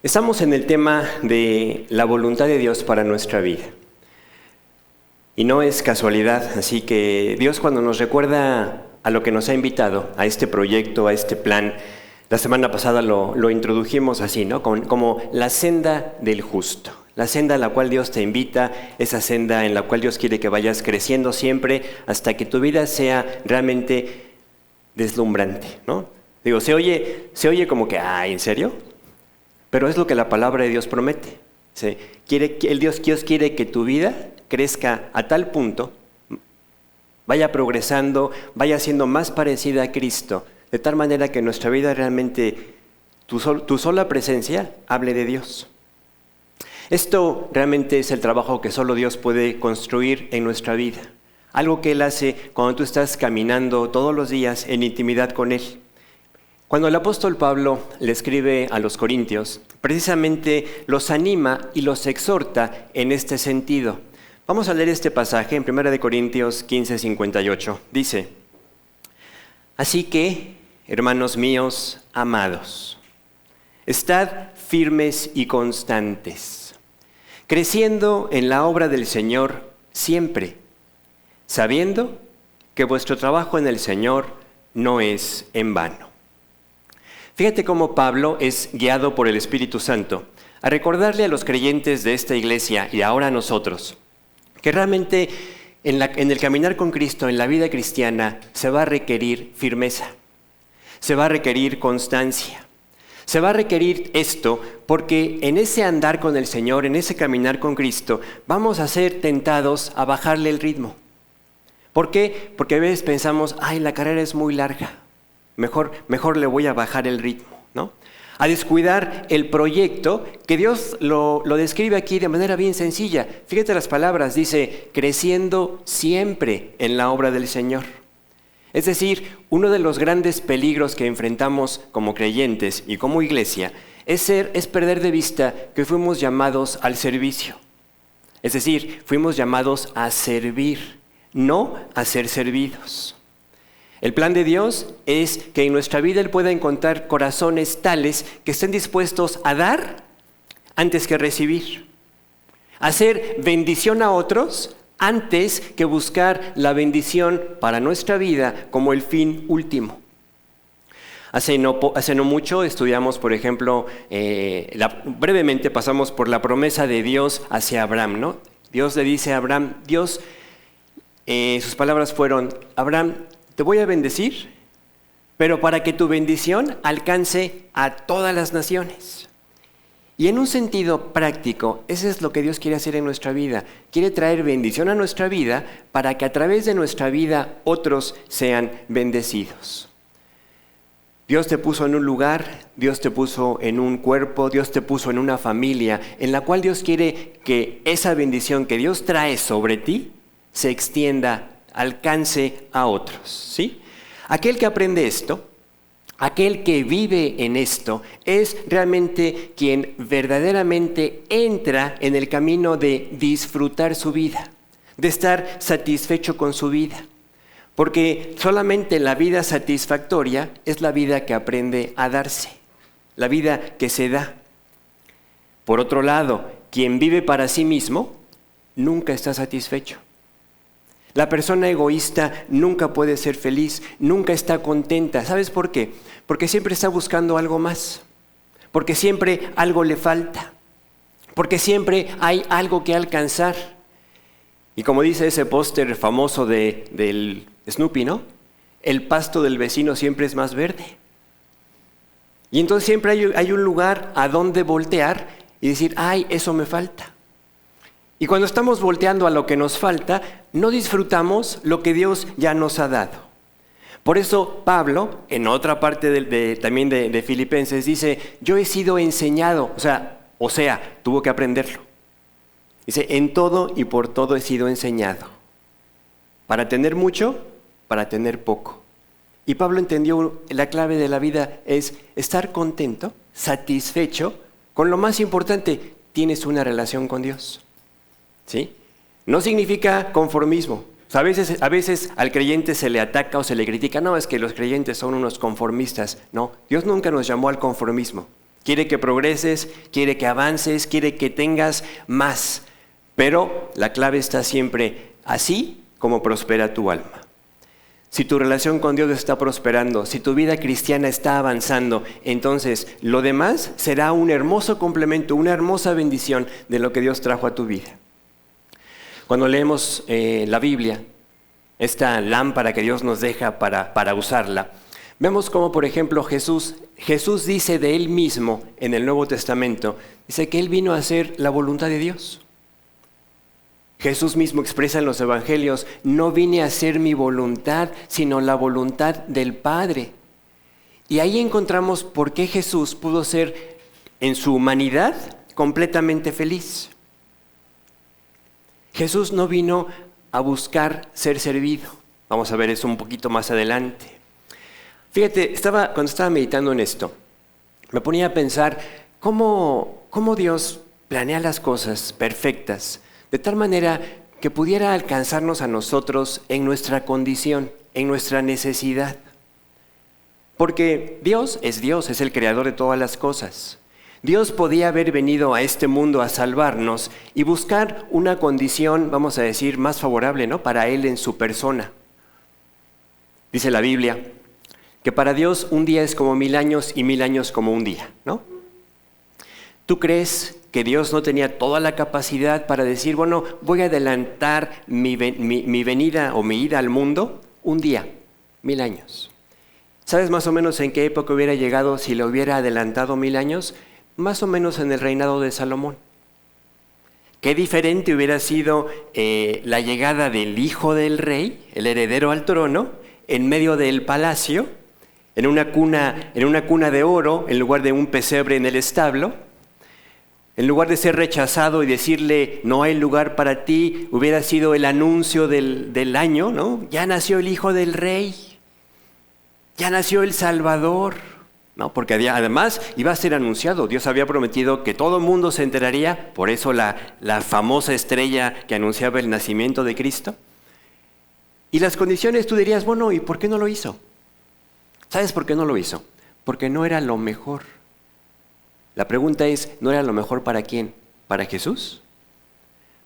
Estamos en el tema de la voluntad de Dios para nuestra vida. Y no es casualidad, así que Dios cuando nos recuerda a lo que nos ha invitado, a este proyecto, a este plan, la semana pasada lo introdujimos así, ¿no? Como la senda del justo. La senda a la cual Dios te invita, esa senda en la cual Dios quiere que vayas creciendo siempre hasta que tu vida sea realmente deslumbrante, ¿no? Digo, se oye como que, ¿en serio? Pero es lo que la palabra de Dios promete. Dios quiere que tu vida crezca a tal punto, vaya progresando, vaya siendo más parecida a Cristo, de tal manera que nuestra vida realmente, tu sola presencia, hable de Dios. Esto realmente es el trabajo que solo Dios puede construir en nuestra vida. Algo que Él hace cuando tú estás caminando todos los días en intimidad con Él. Cuando el apóstol Pablo le escribe a los corintios, precisamente los anima y los exhorta en este sentido. Vamos a leer este pasaje en 1 Corintios 15:58. Dice: Así que, hermanos míos amados, estad firmes y constantes, creciendo en la obra del Señor siempre, sabiendo que vuestro trabajo en el Señor no es en vano. Fíjate cómo Pablo es guiado por el Espíritu Santo a recordarle a los creyentes de esta iglesia y ahora a nosotros que realmente en el caminar con Cristo, en la vida cristiana, se va a requerir firmeza, se va a requerir constancia, se va a requerir esto porque en ese andar con el Señor, en ese caminar con Cristo, vamos a ser tentados a bajarle el ritmo. ¿Por qué? Porque a veces pensamos, la carrera es muy larga. Mejor le voy a bajar el ritmo, ¿no? A descuidar el proyecto que Dios lo describe aquí de manera bien sencilla. Fíjate las palabras, dice, creciendo siempre en la obra del Señor. Es decir, uno de los grandes peligros que enfrentamos como creyentes y como iglesia es perder de vista que fuimos llamados al servicio. Es decir, fuimos llamados a servir, no a ser servidos. El plan de Dios es que en nuestra vida Él pueda encontrar corazones tales que estén dispuestos a dar antes que recibir. Hacer bendición a otros antes que buscar la bendición para nuestra vida como el fin último. Hace no mucho estudiamos, por ejemplo, brevemente pasamos por la promesa de Dios hacia Abraham, ¿no? Dios le dice a Abraham, sus palabras fueron, Abraham, te voy a bendecir, pero para que tu bendición alcance a todas las naciones. Y en un sentido práctico, eso es lo que Dios quiere hacer en nuestra vida. Quiere traer bendición a nuestra vida para que a través de nuestra vida otros sean bendecidos. Dios te puso en un lugar, Dios te puso en un cuerpo, Dios te puso en una familia, en la cual Dios quiere que esa bendición que Dios trae sobre ti se extienda, alcance a otros, ¿sí? Aquel que aprende esto, aquel que vive en esto, es realmente quien verdaderamente entra en el camino de disfrutar su vida, de estar satisfecho con su vida. Porque solamente la vida satisfactoria es la vida que aprende a darse, la vida que se da. Por otro lado, quien vive para sí mismo nunca está satisfecho. La persona egoísta nunca puede ser feliz, nunca está contenta. ¿Sabes por qué? Porque siempre está buscando algo más, porque siempre algo le falta, porque siempre hay algo que alcanzar. Y como dice ese póster famoso del Snoopy, ¿no? El pasto del vecino siempre es más verde. Y entonces siempre hay un lugar a donde voltear y decir, eso me falta. Y cuando estamos volteando a lo que nos falta, no disfrutamos lo que Dios ya nos ha dado. Por eso Pablo, en otra parte también de Filipenses, dice, yo he sido enseñado, o sea, tuvo que aprenderlo. Dice, en todo y por todo he sido enseñado. Para tener mucho, para tener poco. Y Pablo entendió la clave de la vida es estar contento, satisfecho, con lo más importante, tienes una relación con Dios. ¿Sí? No significa conformismo. A veces al creyente se le ataca o se le critica. No, es que los creyentes son unos conformistas. No, Dios nunca nos llamó al conformismo. quiere que progreses, quiere que avances, quiere que tengas más. Pero la clave está siempre así como prospera tu alma. Si tu relación con Dios está prosperando, si tu vida cristiana está avanzando, entonces lo demás será un hermoso complemento, una hermosa bendición de lo que Dios trajo a tu vida. Cuando leemos la Biblia, esta lámpara que Dios nos deja para usarla, vemos como, por ejemplo, Jesús dice de Él mismo en el Nuevo Testamento, dice que Él vino a hacer la voluntad de Dios. Jesús mismo expresa en los evangelios, no vine a hacer mi voluntad, sino la voluntad del Padre. Y ahí encontramos por qué Jesús pudo ser en su humanidad completamente feliz. Jesús no vino a buscar ser servido. Vamos a ver eso un poquito más adelante. Fíjate, cuando estaba meditando en esto, me ponía a pensar cómo Dios planea las cosas perfectas, de tal manera que pudiera alcanzarnos a nosotros en nuestra condición, en nuestra necesidad. Porque Dios, es el creador de todas las cosas. Dios podía haber venido a este mundo a salvarnos y buscar una condición, vamos a decir, más favorable, ¿no?, para Él en su persona. Dice la Biblia que para Dios un día es como 1000 años y 1000 años como un día, ¿no? ¿Tú crees que Dios no tenía toda la capacidad para decir, bueno, voy a adelantar mi venida o mi ida al mundo un día, 1000 años? ¿Sabes más o menos en qué época hubiera llegado si le hubiera adelantado 1000 años? Más o menos en el reinado de Salomón. Qué diferente hubiera sido la llegada del hijo del rey, el heredero al trono, en medio del palacio, en una cuna de oro, en lugar de un pesebre en el establo. En lugar de ser rechazado y decirle, no hay lugar para ti, hubiera sido el anuncio del año, ¿no? Ya nació el hijo del rey, ya nació el Salvador, ¿no? Porque además iba a ser anunciado. Dios había prometido que todo el mundo se enteraría, por eso la famosa estrella que anunciaba el nacimiento de Cristo. Y las condiciones, tú dirías, bueno, ¿y por qué no lo hizo? ¿Sabes por qué no lo hizo? Porque no era lo mejor. La pregunta es, ¿no era lo mejor para quién? ¿Para Jesús?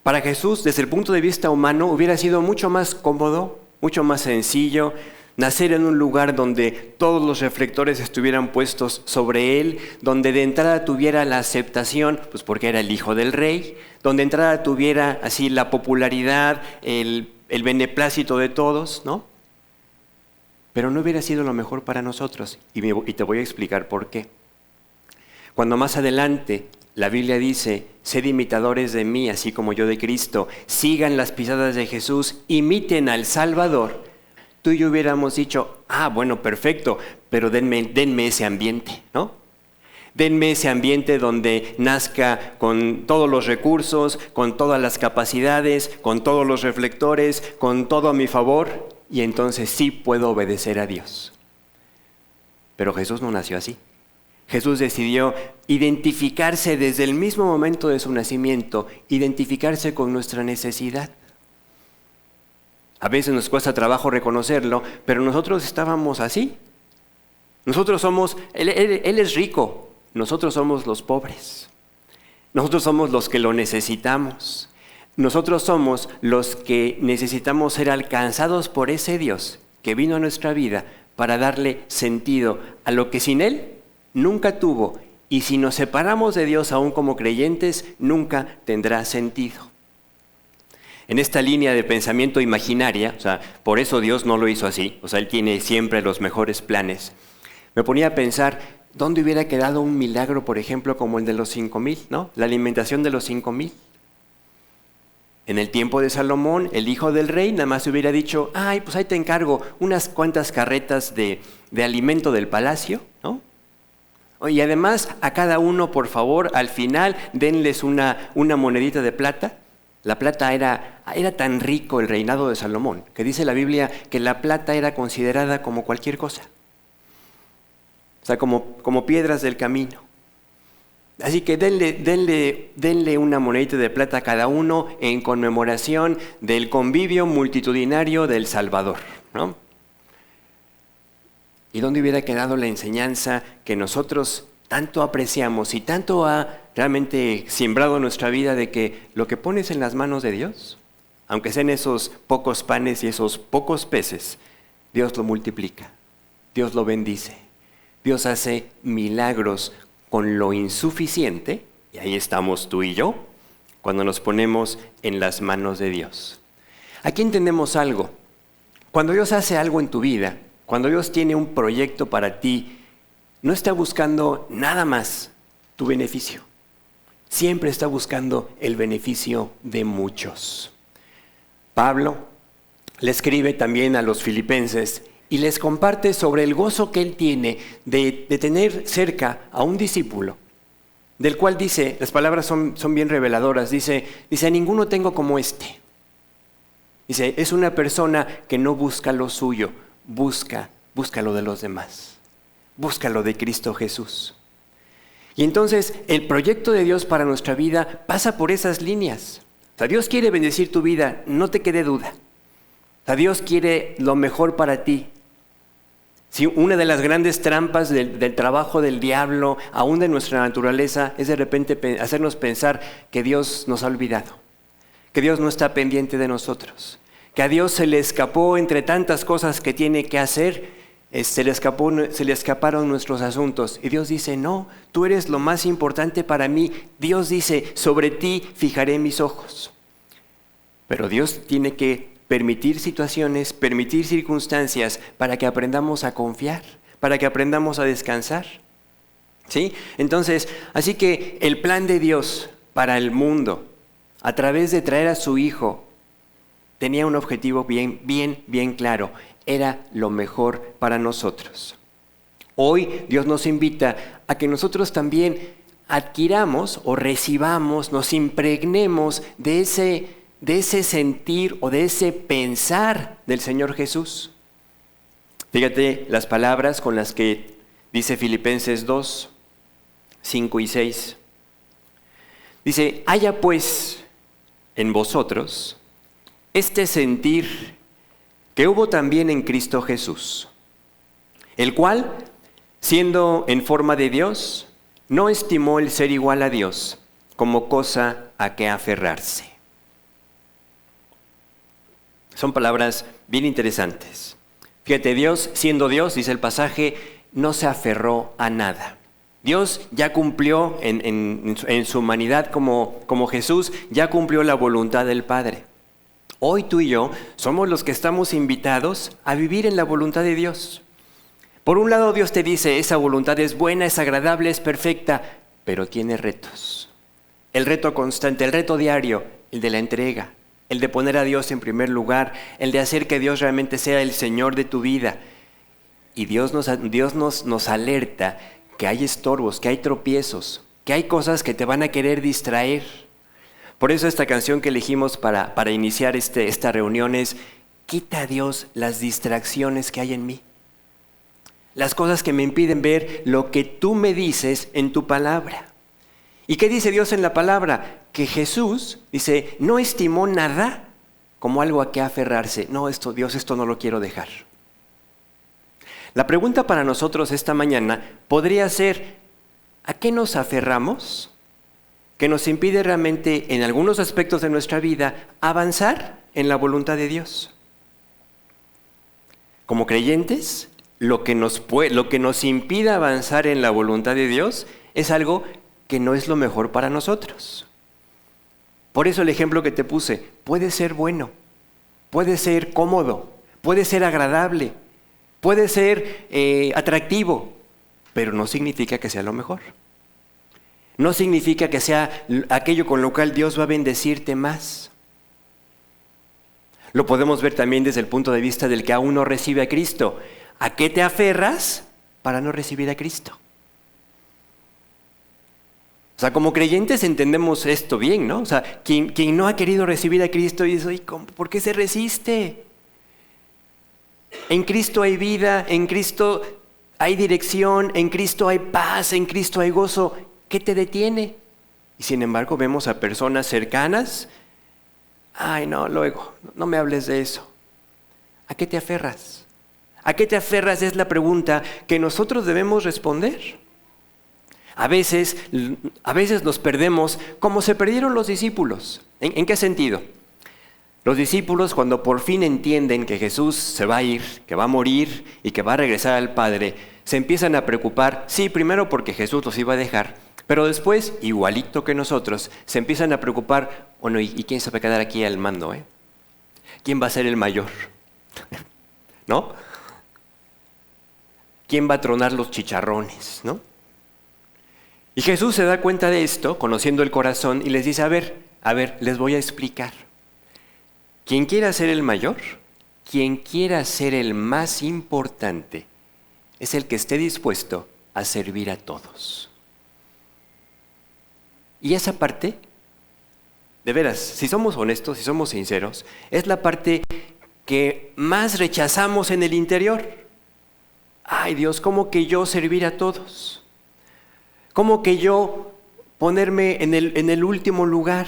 Para Jesús, desde el punto de vista humano, hubiera sido mucho más cómodo, mucho más sencillo, nacer en un lugar donde todos los reflectores estuvieran puestos sobre Él, donde de entrada tuviera la aceptación, pues porque era el hijo del rey, donde de entrada tuviera así la popularidad, el beneplácito de todos, ¿no? Pero no hubiera sido lo mejor para nosotros, y te voy a explicar por qué. Cuando más adelante la Biblia dice, sed imitadores de mí, así como yo de Cristo, sigan las pisadas de Jesús, imiten al Salvador, tú y yo hubiéramos dicho, bueno, perfecto, pero denme ese ambiente, ¿no? Denme ese ambiente donde nazca con todos los recursos, con todas las capacidades, con todos los reflectores, con todo a mi favor, y entonces sí puedo obedecer a Dios. Pero Jesús no nació así. Jesús decidió identificarse desde el mismo momento de su nacimiento, identificarse con nuestra necesidad. A veces nos cuesta trabajo reconocerlo, pero nosotros estábamos así. Nosotros somos, él es rico, nosotros somos los pobres. Nosotros somos los que lo necesitamos. Nosotros somos los que necesitamos ser alcanzados por ese Dios que vino a nuestra vida para darle sentido a lo que sin Él nunca tuvo, y si nos separamos de Dios aún como creyentes, nunca tendrá sentido. En esta línea de pensamiento imaginaria, por eso Dios no lo hizo así, Él tiene siempre los mejores planes. Me ponía a pensar, ¿dónde hubiera quedado un milagro, por ejemplo, como el de los 5,000, ¿no? La alimentación de los 5,000. En el tiempo de Salomón, el hijo del rey nada más hubiera dicho, pues ahí te encargo unas cuantas carretas de alimento del palacio, ¿no? Y además a cada uno, por favor, al final denles una monedita de plata. La plata era tan rico el reinado de Salomón, que dice la Biblia que la plata era considerada como cualquier cosa. Como piedras del camino. Así que denle una monedita de plata a cada uno en conmemoración del convivio multitudinario del Salvador, ¿no? ¿Y dónde hubiera quedado la enseñanza que nosotros tanto apreciamos y tanto ha realmente sembrado en nuestra vida de que lo que pones en las manos de Dios, aunque sean esos pocos panes y esos pocos peces, Dios lo multiplica, Dios lo bendice, Dios hace milagros con lo insuficiente, y ahí estamos tú y yo, cuando nos ponemos en las manos de Dios. Aquí entendemos algo. Cuando Dios hace algo en tu vida, cuando Dios tiene un proyecto para ti, no está buscando nada más tu beneficio. Siempre está buscando el beneficio de muchos. Pablo le escribe también a los filipenses y les comparte sobre el gozo que él tiene de tener cerca a un discípulo, del cual dice, las palabras son bien reveladoras, dice, a ninguno tengo como este. Dice, es una persona que no busca lo suyo, busca lo de los demás, busca lo de Cristo Jesús. Y entonces el proyecto de Dios para nuestra vida pasa por esas líneas. O sea, Dios quiere bendecir tu vida, no te quede duda. O sea, Dios quiere lo mejor para ti. Sí, una de las grandes trampas del trabajo del diablo, aún de nuestra naturaleza, es de repente hacernos pensar que Dios nos ha olvidado, que Dios no está pendiente de nosotros, que a Dios se le escapó entre tantas cosas que tiene que hacer, se le escaparon nuestros asuntos. Y Dios dice, no, tú eres lo más importante para mí. Dios dice, sobre ti fijaré mis ojos. Pero Dios tiene que permitir situaciones, permitir circunstancias para que aprendamos a confiar, para que aprendamos a descansar. ¿Sí? Entonces, así que el plan de Dios para el mundo, a través de traer a su Hijo, tenía un objetivo bien claro. Era lo mejor para nosotros. Hoy Dios nos invita a que nosotros también adquiramos o recibamos, nos impregnemos de ese sentir o de ese pensar del Señor Jesús. Fíjate las palabras con las que dice Filipenses 2, 5 y 6. Dice, haya pues en vosotros este sentir que hubo también en Cristo Jesús, el cual, siendo en forma de Dios, no estimó el ser igual a Dios como cosa a que aferrarse. Son palabras bien interesantes. Fíjate, Dios, siendo Dios, dice el pasaje, no se aferró a nada. Dios ya cumplió en su humanidad como Jesús, ya cumplió la voluntad del Padre. Hoy tú y yo somos los que estamos invitados a vivir en la voluntad de Dios. Por un lado, Dios te dice, esa voluntad es buena, es agradable, es perfecta, pero tiene retos. El reto constante, el reto diario, el de la entrega, el de poner a Dios en primer lugar, el de hacer que Dios realmente sea el Señor de tu vida. Y Dios nos alerta que hay estorbos, que hay tropiezos, que hay cosas que te van a querer distraer. Por eso esta canción que elegimos para iniciar esta reunión es, quita a Dios las distracciones que hay en mí. Las cosas que me impiden ver lo que tú me dices en tu palabra. ¿Y qué dice Dios en la palabra? Que Jesús, dice, no estimó nada como algo a que aferrarse. No, Dios, esto no lo quiero dejar. La pregunta para nosotros esta mañana podría ser, ¿a qué nos aferramos? Que nos impide realmente en algunos aspectos de nuestra vida avanzar en la voluntad de Dios. Como creyentes, lo que nos impida avanzar en la voluntad de Dios es algo que no es lo mejor para nosotros. Por eso el ejemplo que te puse, puede ser bueno, puede ser cómodo, puede ser agradable, puede ser atractivo, pero no significa que sea lo mejor. No significa que sea aquello con lo cual Dios va a bendecirte más. Lo podemos ver también desde el punto de vista del que aún no recibe a Cristo. ¿A qué te aferras para no recibir a Cristo? O sea, como creyentes entendemos esto bien, ¿no? O sea, quien no ha querido recibir a Cristo dice, ¿por qué se resiste? En Cristo hay vida, en Cristo hay dirección, en Cristo hay paz, en Cristo hay gozo. ¿Qué te detiene? Y sin embargo vemos a personas cercanas. Ay, no, luego, no me hables de eso. ¿A qué te aferras? ¿A qué te aferras? Es la pregunta que nosotros debemos responder. A veces nos perdemos como se perdieron los discípulos. ¿En qué sentido? Los discípulos, cuando por fin entienden que Jesús se va a ir, que va a morir y que va a regresar al Padre, se empiezan a preocupar, sí, primero porque Jesús los iba a dejar, pero después, igualito que nosotros, se empiezan a preocupar, bueno, ¿y quién se va a quedar aquí al mando? ¿Quién va a ser el mayor? ¿No? ¿Quién va a tronar los chicharrones? ¿No? Y Jesús se da cuenta de esto, conociendo el corazón, y les dice, a ver, les voy a explicar. Quien quiera ser el mayor, quien quiera ser el más importante, es el que esté dispuesto a servir a todos. Y esa parte, de veras, si somos honestos, si somos sinceros, es la parte que más rechazamos en el interior. Ay Dios, ¿cómo que yo servir a todos? ¿Cómo que yo ponerme en el último lugar?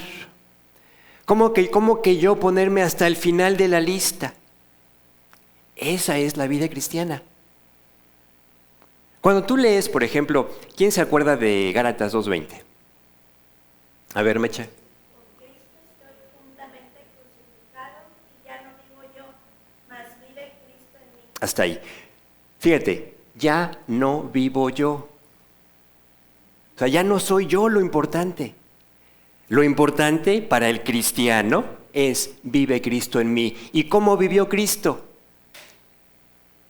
¿Cómo que yo ponerme hasta el final de la lista? Esa es la vida cristiana. Cuando tú lees, por ejemplo, ¿quién se acuerda de Gálatas 2:20? A ver, Mecha. Con Cristo estoy juntamente crucificado y ya no vivo yo, mas vive Cristo en mí. Hasta ahí. Fíjate, ya no vivo yo. O sea, ya no soy yo lo importante. Lo importante para el cristiano es vive Cristo en mí. ¿Y cómo vivió Cristo?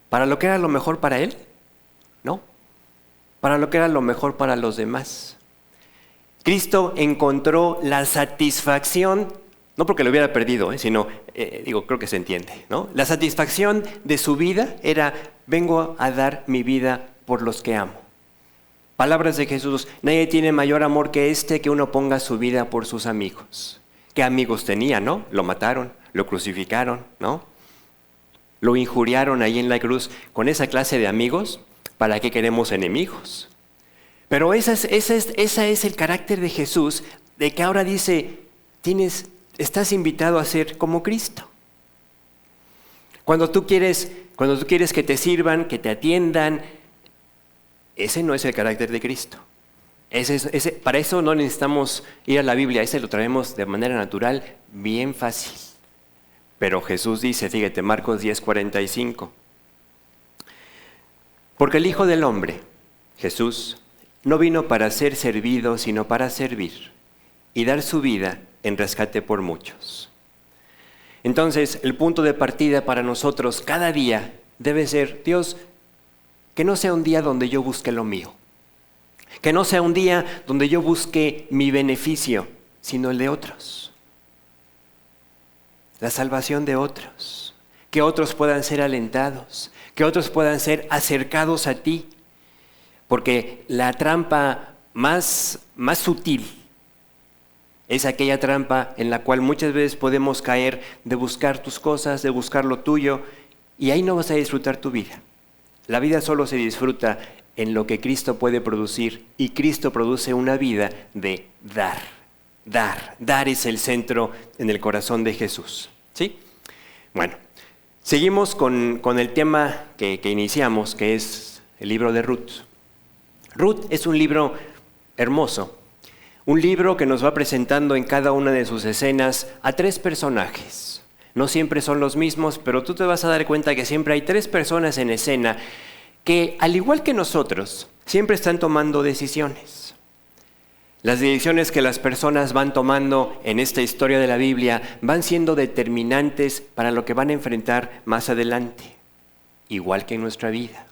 ¿Para lo que era lo mejor para él? No. Para lo que era lo mejor para los demás. Cristo encontró la satisfacción, no porque lo hubiera perdido, sino, creo que se entiende, ¿no? La satisfacción de su vida era, vengo a dar mi vida por los que amo. Palabras de Jesús, nadie tiene mayor amor que que uno ponga su vida por sus amigos. ¿Qué amigos tenía, no? Lo mataron, lo crucificaron, ¿no? Lo injuriaron ahí en la cruz. Con esa clase de amigos, ¿para qué queremos enemigos? Pero ese es el carácter de Jesús, de que ahora dice, estás invitado a ser como Cristo. Cuando tú quieres que te sirvan, que te atiendan, ese no es el carácter de Cristo. Para eso no necesitamos ir a la Biblia, ese lo traemos de manera natural, bien fácil. Pero Jesús dice, fíjate, Marcos 10:45. Porque el Hijo del Hombre, Jesús, no vino para ser servido, sino para servir y dar su vida en rescate por muchos. Entonces, el punto de partida para nosotros cada día debe ser, Dios, que no sea un día donde yo busque lo mío, que no sea un día donde yo busque mi beneficio, sino el de otros, la salvación de otros, que otros puedan ser alentados, que otros puedan ser acercados a ti, porque la trampa más sutil es aquella trampa en la cual muchas veces podemos caer de buscar tus cosas, de buscar lo tuyo, y ahí no vas a disfrutar tu vida. La vida solo se disfruta en lo que Cristo puede producir, y Cristo produce una vida de dar. Dar es el centro en el corazón de Jesús. ¿Sí? Bueno, seguimos con el tema que iniciamos, que es el libro de Ruth. Ruth es un libro hermoso, un libro que nos va presentando en cada una de sus escenas a 3 personajes. No siempre son los mismos, pero tú te vas a dar cuenta que siempre hay 3 personas en escena que, al igual que nosotros, siempre están tomando decisiones. Las decisiones que las personas van tomando en esta historia de la Biblia van siendo determinantes para lo que van a enfrentar más adelante, igual que en nuestra vida.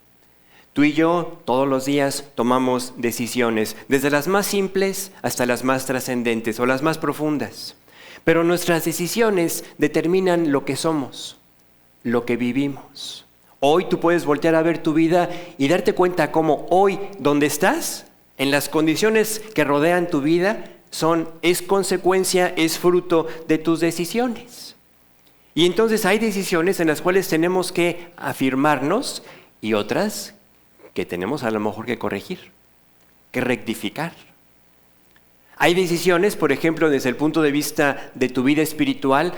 Tú y yo todos los días tomamos decisiones, desde las más simples hasta las más trascendentes o las más profundas. Pero nuestras decisiones determinan lo que somos, lo que vivimos. Hoy tú puedes voltear a ver tu vida y darte cuenta cómo hoy, donde estás, en las condiciones que rodean tu vida, es consecuencia, es fruto de tus decisiones. Y entonces hay decisiones en las cuales tenemos que afirmarnos y otras que tenemos a lo mejor que corregir, que rectificar. Hay decisiones, por ejemplo, desde el punto de vista de tu vida espiritual,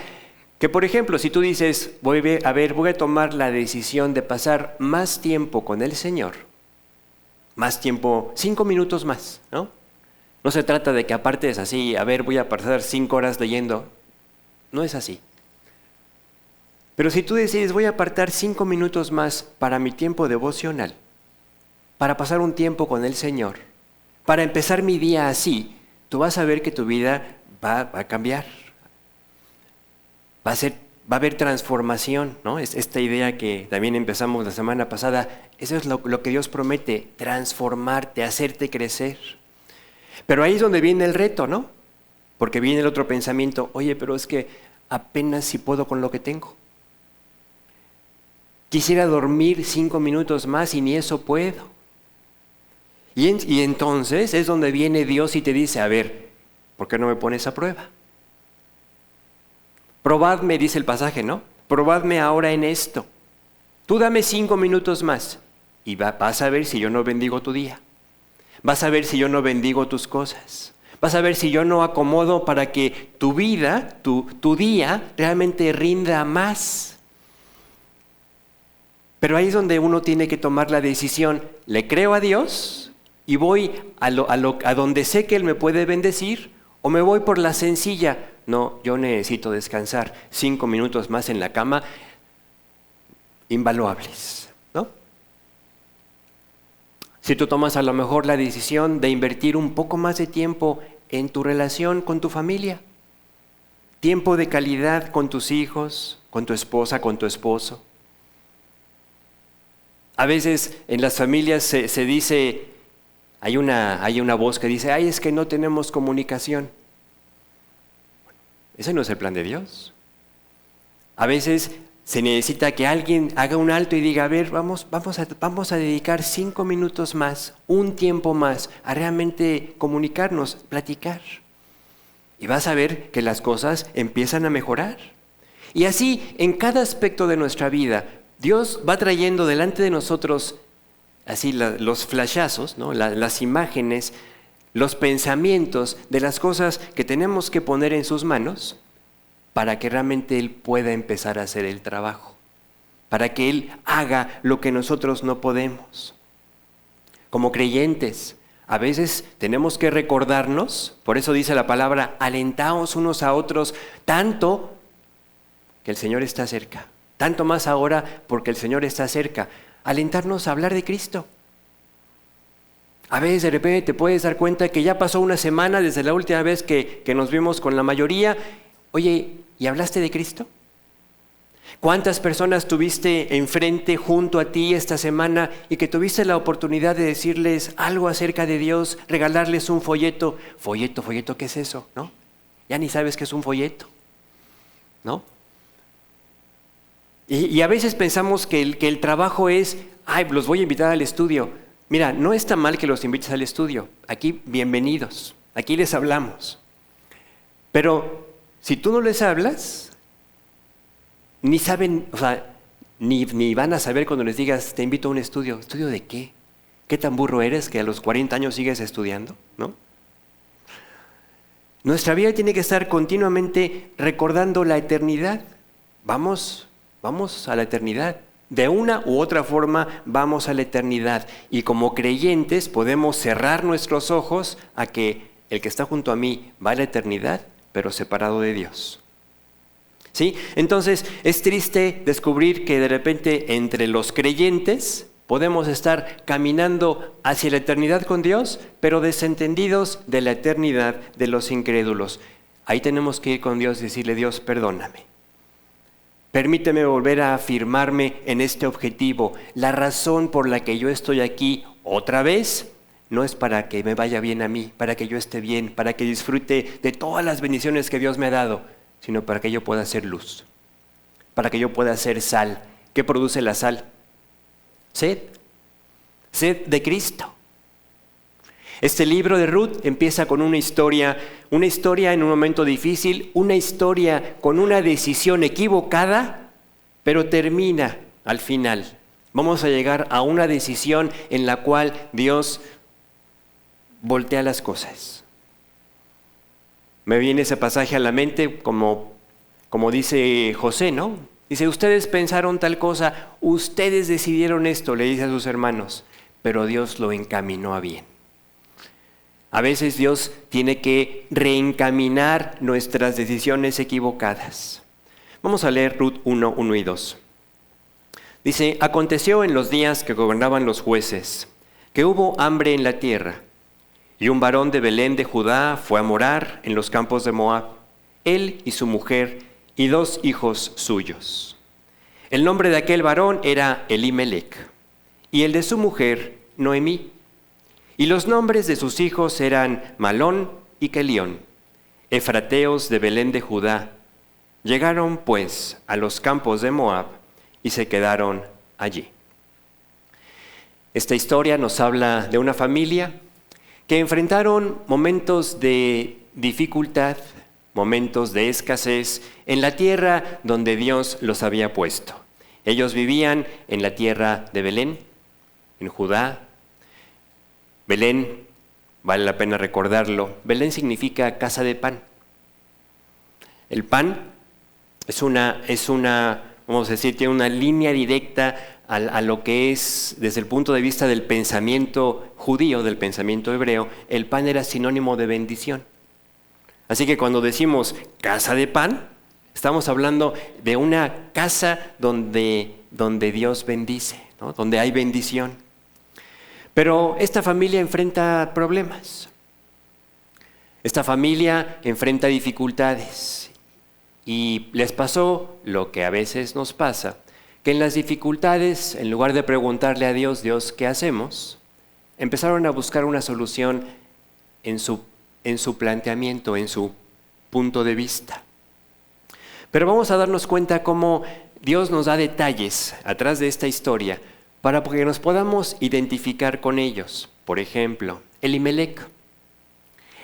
que por ejemplo, si tú dices, voy a tomar la decisión de pasar más tiempo con el Señor, más tiempo, 5 minutos más, ¿no? No se trata de que apartes así, a ver, voy a pasar 5 horas leyendo. No es así. Pero si tú decides, voy a apartar 5 minutos más para mi tiempo devocional, para pasar un tiempo con el Señor, para empezar mi día así, tú vas a ver que tu vida va a cambiar. Va a haber transformación, ¿no? Es esta idea que también empezamos la semana pasada. Eso es lo que Dios promete, transformarte, hacerte crecer. Pero ahí es donde viene el reto, ¿no? Porque viene el otro pensamiento, oye, pero es que apenas si puedo con lo que tengo. Quisiera dormir 5 minutos más y ni eso puedo. Y entonces es donde viene Dios y te dice, a ver, ¿por qué no me pones a prueba? Probadme, dice el pasaje, ¿no? Probadme ahora en esto. Tú dame 5 minutos más y vas a ver si yo no bendigo tu día. Vas a ver si yo no bendigo tus cosas. Vas a ver si yo no acomodo para que tu vida, tu día, realmente rinda más. Pero ahí es donde uno tiene que tomar la decisión. ¿Le creo a Dios y voy a donde sé que Él me puede bendecir? ¿O me voy por la sencilla? No, yo necesito descansar 5 minutos más en la cama, invaluables, ¿no? Si tú tomas a lo mejor la decisión de invertir un poco más de tiempo en tu relación con tu familia, tiempo de calidad con tus hijos, con tu esposa, con tu esposo. A veces en las familias se dice, hay una voz que dice, ay, es que no tenemos comunicación. Ese no es el plan de Dios. A veces se necesita que alguien haga un alto y diga, a ver, vamos a dedicar 5 minutos más, un tiempo más, a realmente comunicarnos, platicar. Y vas a ver que las cosas empiezan a mejorar. Y así, en cada aspecto de nuestra vida, Dios va trayendo delante de nosotros así los flashazos, ¿no? Las imágenes, los pensamientos de las cosas que tenemos que poner en sus manos para que realmente Él pueda empezar a hacer el trabajo, para que Él haga lo que nosotros no podemos. Como creyentes, a veces tenemos que recordarnos, por eso dice la palabra, alentaos unos a otros, tanto que el Señor está cerca, tanto más ahora porque el Señor está cerca, alentarnos a hablar de Cristo. A veces de repente te puedes dar cuenta que ya pasó una semana desde la última vez que nos vimos con la mayoría. Oye, ¿y hablaste de Cristo? ¿Cuántas personas tuviste enfrente junto a ti esta semana y que tuviste la oportunidad de decirles algo acerca de Dios, regalarles un folleto? Folleto, ¿qué es eso? ¿No? Ya ni sabes qué es un folleto, ¿no? Y a veces pensamos que el trabajo es, ay, los voy a invitar al estudio. Mira, no está mal que los invites al estudio. Aquí, bienvenidos. Aquí les hablamos. Pero si tú no les hablas, ni saben, o sea, ni van a saber cuando les digas, te invito a un estudio. ¿Estudio de qué? ¿Qué tan burro eres que a los 40 años sigues estudiando? ¿No? Nuestra vida tiene que estar continuamente recordando la eternidad. Vamos a la eternidad. De una u otra forma vamos a la eternidad. Y como creyentes podemos cerrar nuestros ojos a que el que está junto a mí va a la eternidad, pero separado de Dios. ¿Sí? Entonces es triste descubrir que de repente entre los creyentes podemos estar caminando hacia la eternidad con Dios, pero desentendidos de la eternidad de los incrédulos. Ahí tenemos que ir con Dios y decirle, Dios, perdóname. Permíteme volver a afirmarme en este objetivo. La razón por la que yo estoy aquí otra vez no es para que me vaya bien a mí, para que yo esté bien, para que disfrute de todas las bendiciones que Dios me ha dado, sino para que yo pueda ser luz, para que yo pueda ser sal. ¿Qué produce la sal? Sed de Cristo. Este libro de Ruth empieza con una historia en un momento difícil, una historia con una decisión equivocada, pero termina al final. Vamos a llegar a una decisión en la cual Dios voltea las cosas. Me viene ese pasaje a la mente como dice José, ¿no? Dice, ustedes pensaron tal cosa, ustedes decidieron esto, le dice a sus hermanos, pero Dios lo encaminó a bien. A veces Dios tiene que reencaminar nuestras decisiones equivocadas. Vamos a leer Ruth 1, 1 y 2. Dice, aconteció en los días que gobernaban los jueces, que hubo hambre en la tierra, y un varón de Belén de Judá fue a morar en los campos de Moab, él y su mujer y 2 hijos suyos. El nombre de aquel varón era Elimelec, y el de su mujer Noemí. Y los nombres de sus hijos eran Malón y Kelión, efrateos de Belén de Judá. Llegaron pues a los campos de Moab y se quedaron allí. Esta historia nos habla de una familia que enfrentaron momentos de dificultad, momentos de escasez en la tierra donde Dios los había puesto. Ellos vivían en la tierra de Belén, en Judá. Belén, vale la pena recordarlo, Belén significa casa de pan. El pan es una, vamos a decir, tiene una línea directa a lo que es, desde el punto de vista del pensamiento judío, del pensamiento hebreo, el pan era sinónimo de bendición. Así que cuando decimos casa de pan, estamos hablando de una casa donde Dios bendice, ¿no? Donde hay bendición. Pero esta familia enfrenta problemas. Esta familia enfrenta dificultades. Y les pasó lo que a veces nos pasa, que en las dificultades, en lugar de preguntarle a Dios, Dios, ¿qué hacemos?, empezaron a buscar una solución en su planteamiento, en su punto de vista. Pero vamos a darnos cuenta cómo Dios nos da detalles atrás de esta historia para que nos podamos identificar con ellos. Por ejemplo, Elimelec.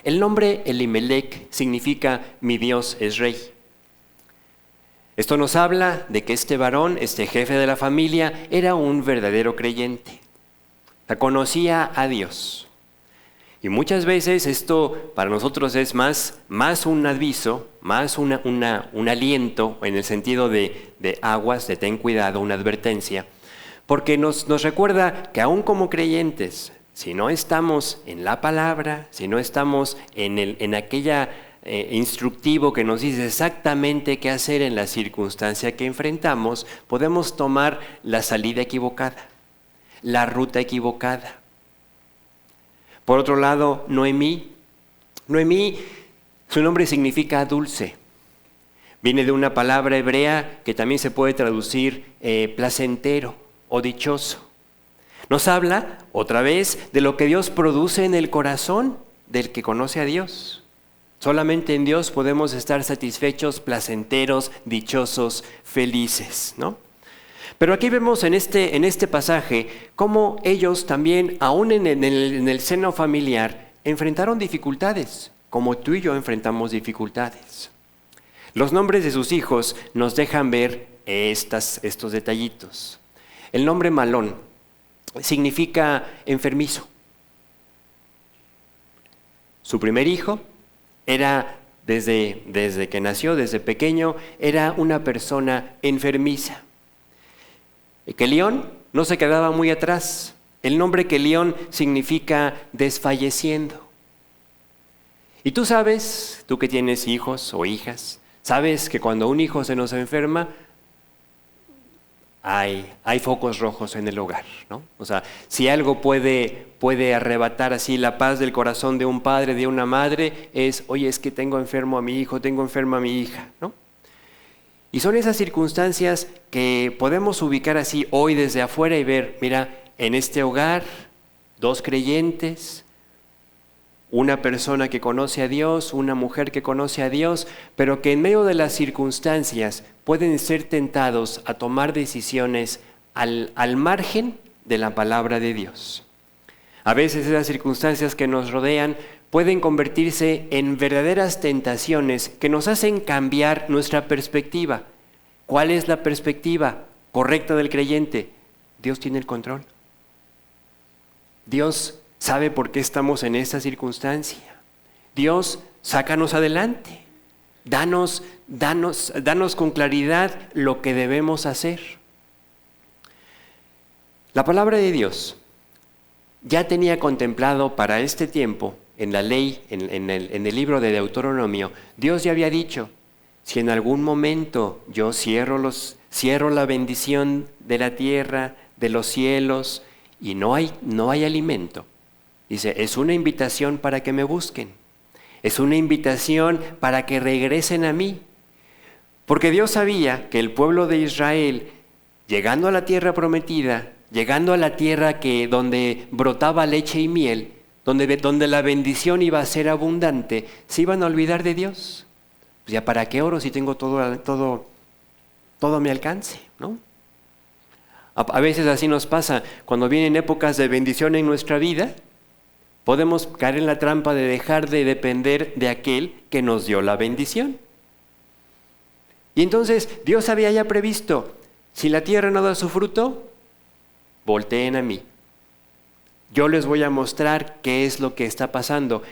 El nombre Elimelec significa mi Dios es rey. Esto nos habla de que este varón, este jefe de la familia, era un verdadero creyente. Conocía a Dios. Y muchas veces esto para nosotros es más un aviso, más un aliento en el sentido de aguas, de ten cuidado, una advertencia. Porque nos recuerda que aún como creyentes, si no estamos en la palabra, si no estamos en aquella instructivo que nos dice exactamente qué hacer en la circunstancia que enfrentamos, podemos tomar la salida equivocada, la ruta equivocada. Por otro lado, Noemí, su nombre significa dulce. Viene de una palabra hebrea que también se puede traducir placentero o dichoso. Nos habla, otra vez, de lo que Dios produce en el corazón del que conoce a Dios. Solamente en Dios podemos estar satisfechos, placenteros, dichosos, felices, ¿no? Pero aquí vemos en este pasaje cómo ellos también, aún en el seno familiar, enfrentaron dificultades, como tú y yo enfrentamos dificultades. Los nombres de sus hijos nos dejan ver estos detallitos. El nombre Malón significa enfermizo. Su primer hijo era, desde que nació, desde pequeño, era una persona enfermiza. Kelión no se quedaba muy atrás. El nombre Kelión significa desfalleciendo. Y tú sabes, tú que tienes hijos o hijas, sabes que cuando un hijo se nos enferma, hay focos rojos en el hogar, ¿no? O sea, si algo puede arrebatar así la paz del corazón de un padre, de una madre, es, oye, es que tengo enfermo a mi hijo, tengo enferma a mi hija, ¿no? Y son esas circunstancias que podemos ubicar así hoy desde afuera y ver, mira, en este hogar, 2 creyentes, una persona que conoce a Dios, una mujer que conoce a Dios, pero que en medio de las circunstancias pueden ser tentados a tomar decisiones al margen de la palabra de Dios. A veces esas circunstancias que nos rodean pueden convertirse en verdaderas tentaciones que nos hacen cambiar nuestra perspectiva. ¿Cuál es la perspectiva correcta del creyente? Dios tiene el control. Dios sabe por qué estamos en esta circunstancia. Dios, sácanos adelante. Danos con claridad lo que debemos hacer. La palabra de Dios ya tenía contemplado para este tiempo, en la ley, en el libro de Deuteronomio, Dios ya había dicho, si en algún momento yo cierro la bendición de la tierra, de los cielos, y no hay alimento, dice, es una invitación para que me busquen, es una invitación para que regresen a mí. Porque Dios sabía que el pueblo de Israel, llegando a la tierra prometida, llegando a la tierra donde brotaba leche y miel, donde la bendición iba a ser abundante, se iban a olvidar de Dios. Pues ya para qué oro si tengo todo a mi alcance, ¿no? A veces así nos pasa, cuando vienen épocas de bendición en nuestra vida, podemos caer en la trampa de dejar de depender de aquel que nos dio la bendición. Y entonces Dios había ya previsto, si la tierra no da su fruto, volteen a mí. Yo les voy a mostrar qué es lo que está pasando.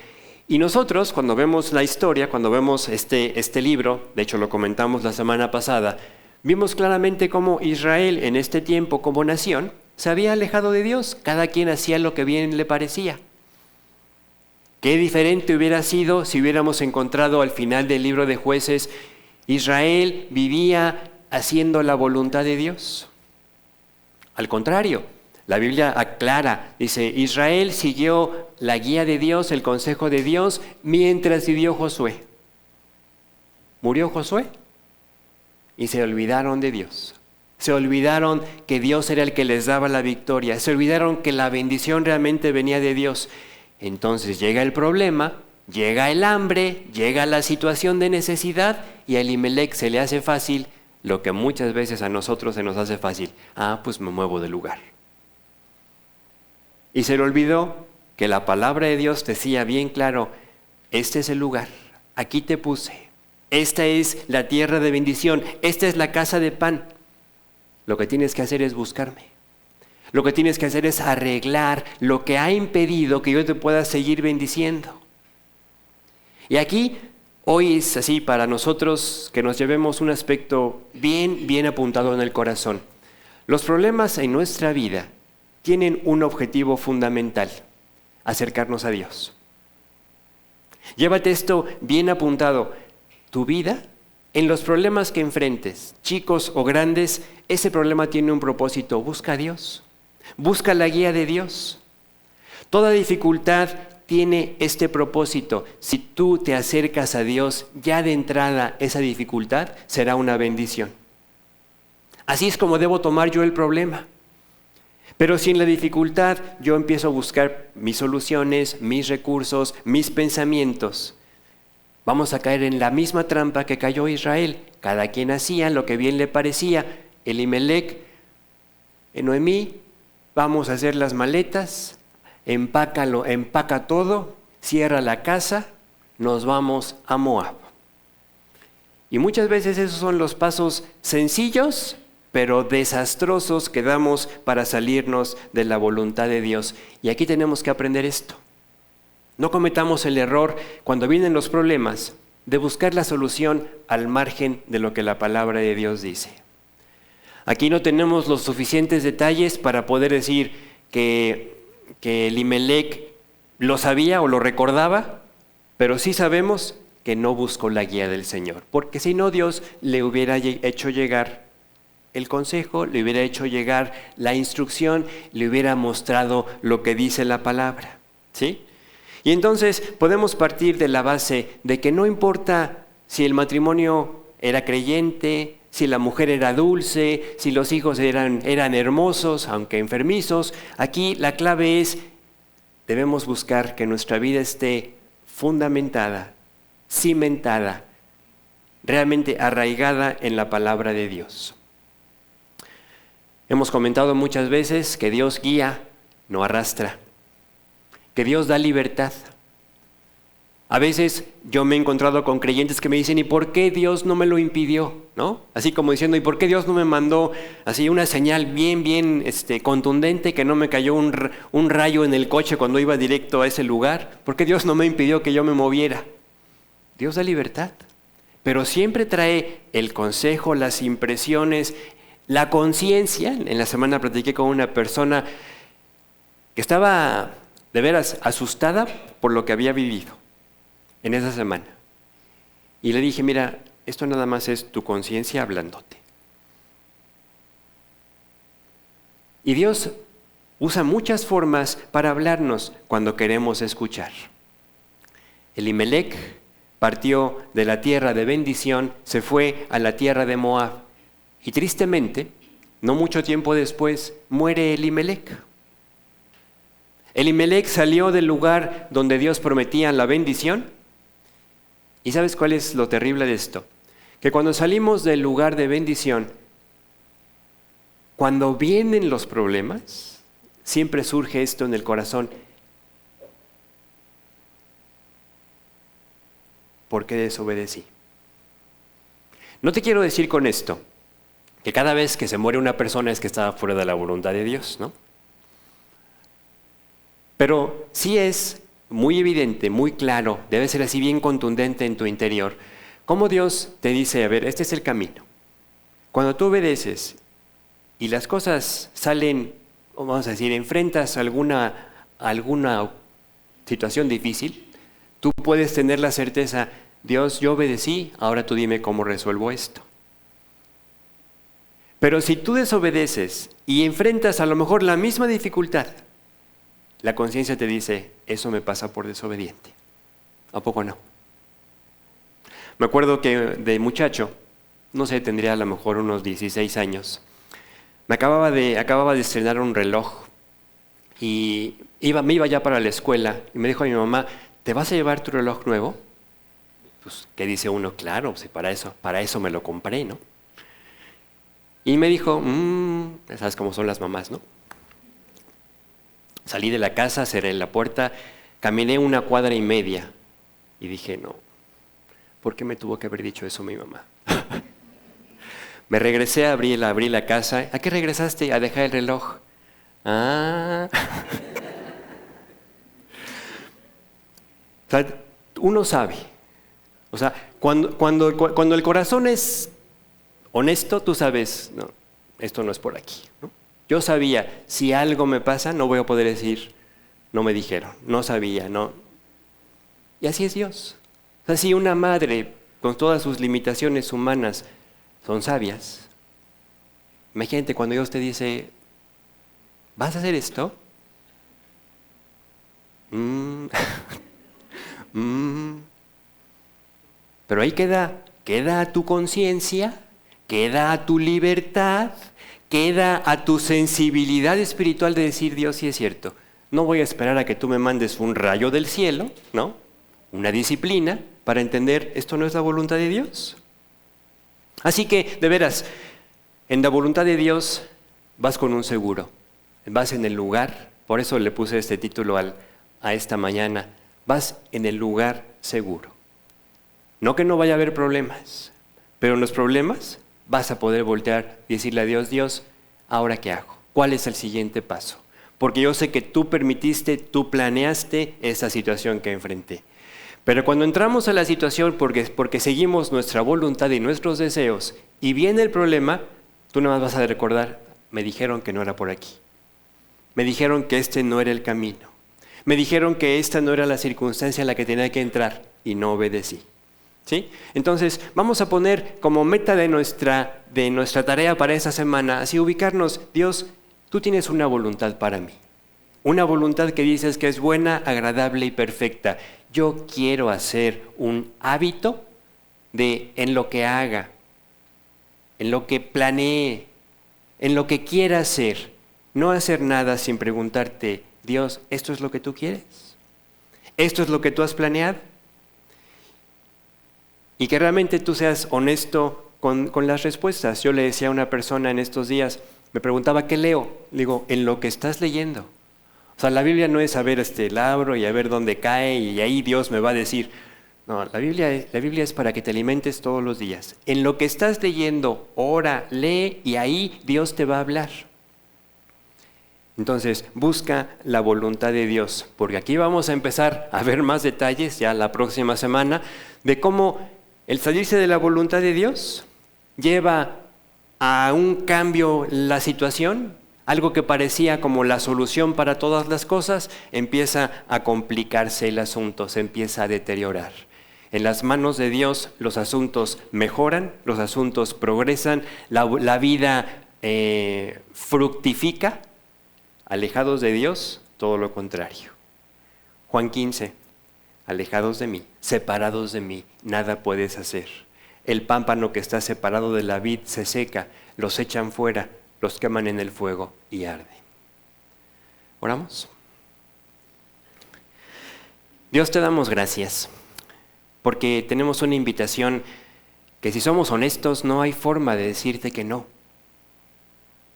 Y nosotros, cuando vemos la historia, cuando vemos este libro, de hecho lo comentamos la semana pasada, vimos claramente cómo Israel en este tiempo como nación se había alejado de Dios. Cada quien hacía lo que bien le parecía. Qué diferente hubiera sido si hubiéramos encontrado al final del libro de Jueces, Israel vivía haciendo la voluntad de Dios. Al contrario, la Biblia aclara, dice, Israel siguió la guía de Dios, el consejo de Dios, mientras vivió Josué. Murió Josué y se olvidaron de Dios. Se olvidaron que Dios era el que les daba la victoria. Se olvidaron que la bendición realmente venía de Dios. Entonces llega el problema, llega el hambre, llega la situación de necesidad y a Elimelec se le hace fácil lo que muchas veces a nosotros se nos hace fácil. Pues me muevo de lugar. Y se le olvidó que la palabra de Dios decía bien claro, este es el lugar, aquí te puse, esta es la tierra de bendición, esta es la casa de pan. Lo que tienes que hacer es buscarme. Lo que tienes que hacer es arreglar lo que ha impedido que yo te pueda seguir bendiciendo. Y aquí, hoy es así para nosotros que nos llevemos un aspecto bien apuntado en el corazón. Los problemas en nuestra vida tienen un objetivo fundamental, acercarnos a Dios. Llévate esto bien apuntado. Tu vida, en los problemas que enfrentes, chicos o grandes, ese problema tiene un propósito. Busca a Dios. Busca la guía de Dios. Toda dificultad tiene este propósito. Si tú te acercas a Dios, ya de entrada esa dificultad será una bendición. Así es como debo tomar yo el problema. Pero si en la dificultad yo empiezo a buscar mis soluciones, mis recursos, mis pensamientos, vamos a caer en la misma trampa que cayó Israel. Cada quien hacía lo que bien le parecía. Elimelec, Noemí, vamos a hacer las maletas, empaca todo, cierra la casa, nos vamos a Moab. Y muchas veces esos son los pasos sencillos, pero desastrosos que damos para salirnos de la voluntad de Dios. Y aquí tenemos que aprender esto. No cometamos el error cuando vienen los problemas de buscar la solución al margen de lo que la palabra de Dios dice. Aquí no tenemos los suficientes detalles para poder decir que Elimelec lo sabía o lo recordaba, pero sí sabemos que no buscó la guía del Señor, porque si no Dios le hubiera hecho llegar el consejo, le hubiera hecho llegar la instrucción, le hubiera mostrado lo que dice la palabra, ¿sí? Y entonces podemos partir de la base de que no importa si el matrimonio era creyente, si la mujer era dulce, si los hijos eran hermosos, aunque enfermizos. Aquí la clave es, debemos buscar que nuestra vida esté fundamentada, cimentada, realmente arraigada en la palabra de Dios. Hemos comentado muchas veces que Dios guía, no arrastra, que Dios da libertad. A veces yo me he encontrado con creyentes que me dicen, ¿y por qué Dios no me lo impidió? ¿No? Así como diciendo, ¿y por qué Dios no me mandó así una señal bien contundente que no me cayó un rayo en el coche cuando iba directo a ese lugar? ¿Por qué Dios no me impidió que yo me moviera? Dios da libertad, pero siempre trae el consejo, las impresiones, la conciencia. En la semana platiqué con una persona que estaba de veras asustada por lo que había vivido en esa semana. Y le dije, mira, esto nada más es tu conciencia hablándote. Y Dios usa muchas formas para hablarnos cuando queremos escuchar. Elimelec partió de la tierra de bendición, se fue a la tierra de Moab. Y tristemente, no mucho tiempo después, muere Elimelec. Elimelec salió del lugar donde Dios prometía la bendición. ¿Y sabes cuál es lo terrible de esto? Que cuando salimos del lugar de bendición, cuando vienen los problemas, siempre surge esto en el corazón. ¿Por qué desobedecí? No te quiero decir con esto que cada vez que se muere una persona es que está fuera de la voluntad de Dios, ¿no? Pero sí es muy evidente, muy claro, debe ser así bien contundente en tu interior, cómo Dios te dice, a ver, este es el camino. Cuando tú obedeces y las cosas salen, vamos a decir, enfrentas alguna situación difícil, tú puedes tener la certeza, Dios, yo obedecí, ahora tú dime cómo resuelvo esto. Pero si tú desobedeces y enfrentas a lo mejor la misma dificultad, la conciencia te dice, eso me pasa por desobediente. ¿A poco no? Me acuerdo que de muchacho, no sé, tendría a lo mejor unos 16 años, me acababa de estrenar un reloj y me iba ya para la escuela y me dijo mi mamá, ¿te vas a llevar tu reloj nuevo? Pues, ¿qué dice uno? Claro, sí, para eso me lo compré, ¿no? Y me dijo, sabes cómo son las mamás, ¿no? Salí de la casa, cerré la puerta, caminé 1,5 cuadras y dije, no, ¿por qué me tuvo que haber dicho eso mi mamá? Me regresé, abrí la casa. ¿A qué regresaste? A dejar el reloj. Ah. O sea, uno sabe. O sea, cuando el corazón es honesto, tú sabes, no, esto no es por aquí, ¿no? Yo sabía, si algo me pasa, no voy a poder decir, no me dijeron, no sabía, no. Y así es Dios. O sea, si una madre, con todas sus limitaciones humanas, son sabias, imagínate cuando Dios te dice, ¿vas a hacer esto? Pero ahí queda a tu conciencia, queda a tu libertad, queda a tu sensibilidad espiritual de decir, Dios, sí es cierto, no voy a esperar a que tú me mandes un rayo del cielo, ¿no? Una disciplina para entender, esto no es la voluntad de Dios. Así que, de veras, en la voluntad de Dios vas con un seguro, vas en el lugar, por eso le puse este título a esta mañana, vas en el lugar seguro. No que no vaya a haber problemas, pero en los problemas vas a poder voltear y decirle a Dios, Dios, ¿ahora qué hago? ¿Cuál es el siguiente paso? Porque yo sé que tú permitiste, tú planeaste esa situación que enfrenté. Pero cuando entramos a la situación porque seguimos nuestra voluntad y nuestros deseos y viene el problema, tú nada más vas a recordar, me dijeron que no era por aquí. Me dijeron que este no era el camino. Me dijeron que esta no era la circunstancia en la que tenía que entrar y no obedecí. ¿Sí? Entonces, vamos a poner como meta de nuestra tarea para esa semana, así ubicarnos, Dios, tú tienes una voluntad para mí. Una voluntad que dices que es buena, agradable y perfecta. Yo quiero hacer un hábito en lo que haga, en lo que planee, en lo que quiera hacer. No hacer nada sin preguntarte, Dios, ¿esto es lo que tú quieres? ¿Esto es lo que tú has planeado? Y que realmente tú seas honesto con las respuestas. Yo le decía a una persona en estos días, me preguntaba, ¿qué leo? Le digo, en lo que estás leyendo. O sea, la Biblia no es saber la abro y a ver dónde cae y ahí Dios me va a decir. No, la Biblia es para que te alimentes todos los días. En lo que estás leyendo, ora, lee y ahí Dios te va a hablar. Entonces, busca la voluntad de Dios, porque aquí vamos a empezar a ver más detalles ya la próxima semana de cómo el salirse de la voluntad de Dios lleva a un cambio la situación, Algo que parecía como la solución para todas las cosas, empieza a complicarse el asunto, se empieza a deteriorar. En las manos de Dios los asuntos mejoran, los asuntos progresan, la vida fructifica. Alejados de Dios, todo lo contrario. Juan 15, alejados de mí, separados de mí, nada puedes hacer. El pámpano que está separado de la vid se seca, los echan fuera, los queman en el fuego y arden. ¿Oramos? Dios, te damos gracias, porque tenemos una invitación que, si somos honestos, no hay forma de decirte que no.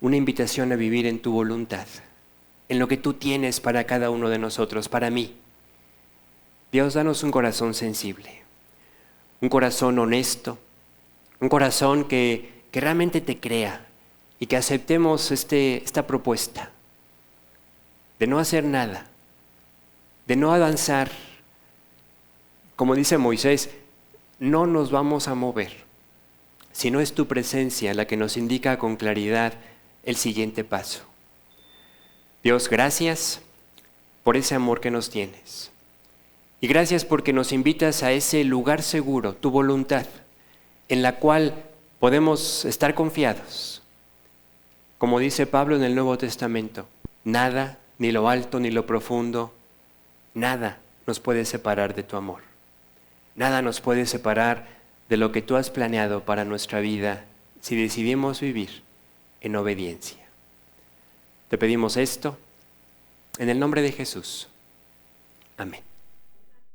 Una invitación a vivir en tu voluntad, en lo que tú tienes para cada uno de nosotros, para mí. Dios, danos un corazón sensible, un corazón honesto, un corazón que realmente te crea y que aceptemos esta propuesta de no hacer nada, de no avanzar. Como dice Moisés, no nos vamos a mover, sino es tu presencia la que nos indica con claridad el siguiente paso. Dios, gracias por ese amor que nos tienes. Y gracias porque nos invitas a ese lugar seguro, tu voluntad, en la cual podemos estar confiados. Como dice Pablo en el Nuevo Testamento, nada, ni lo alto ni lo profundo, nada nos puede separar de tu amor. Nada nos puede separar de lo que tú has planeado para nuestra vida si decidimos vivir en obediencia. Te pedimos esto en el nombre de Jesús. Amén.